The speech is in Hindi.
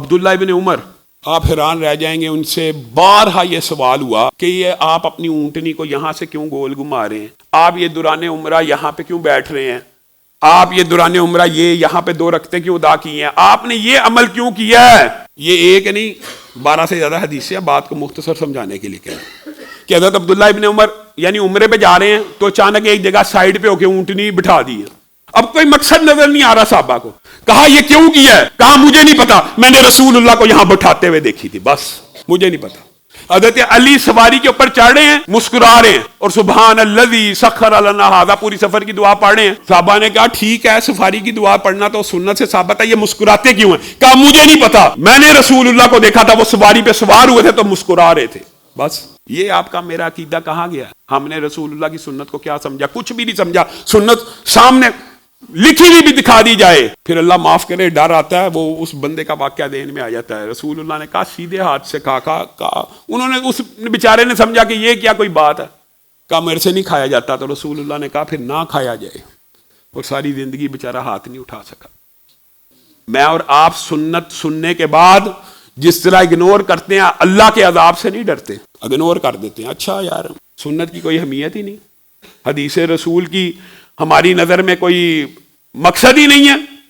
अब्दुल्ला इब्न उमर, आप हैरान रह जाएंगे, उनसे बारहा ये सवाल हुआ कि ये आप अपनी ऊंटनी को यहां से क्यों गोल घुमा रहे हैं, आप ये दुराने उम्रा यहां पे क्यों बैठ रहे हैं, आप ये दुराने उम्रा ये यहां पे 2 रखते क्यों अदा की हैं, आपने ये अमल क्यों किया है। ये एक नहीं 12 से ज्यादा हदीस है, बात को मुख्तसर समझाने के लिए कह रहे हैं कि हज़रत अब्दुल्ला इब्न उमर यानी उम्रे पे जा रहे हैं तो अचानक एक जगह साइड पे होके ऊंटनी बिठा दी है। अब कोई मकसद नजर नहीं आ रहा साहबा को, कहा ये क्यों किया है, कहा मुझे नहीं पता, मैंने रसूलुल्लाह को यहां बिठाते हुए देखी थी, बस मुझे नहीं पता। हज़रत अली सवारी के ऊपर चढ़ रहे हैं, मुस्कुरा रहे हैं और सुभान अल्लज़ी सख्खर लना हाज़ा पूरी सफर की दुआ पढ़ रहे हैं। साहबा ने कहा ठीक है, सफारी की दुआ पढ़ना तो सुन्नत से साबित है, ये मुस्कुराते क्यों हैं, कहा मुझे नहीं पता, मैंने रसूलुल्लाह को देखा था, वो सवारी पे सवार हुए थे तो मुस्कुरा रहे थे। बस ये आपका मेरा अकीदा कहां गया। हमने रसूलुल्लाह की सुन्नत को क्या समझा, कुछ भी नहीं समझा। सुन्नत सामने लिखी हुई भी दिखा दी जाए, फिर अल्लाह माफ करे डर आता है, वो उस बंदे का वाकया देन में आ जाता है। रसूलुल्लाह ने कहा सीधे हाथ से कहा, उन्होंने उस बेचारे ने समझा कि ये क्या कोई बात है, कहा मेरे से नहीं खाया जाता, तो रसूलुल्लाह ने कहा फिर ना खाया जाए, और सारी जिंदगी बेचारा हाथ नहीं उठा सका। मैं और आप सुन्नत सुनने के बाद जिस तरह इग्नोर करते हैं, अल्लाह के अजाब से नहीं डरते, इग्नोर कर देते हैं। अच्छा यार सुन्नत की कोई अहमियत ही नहीं, हदीस रसूल की हमारी नजर में कोई मकसद ही नहीं है।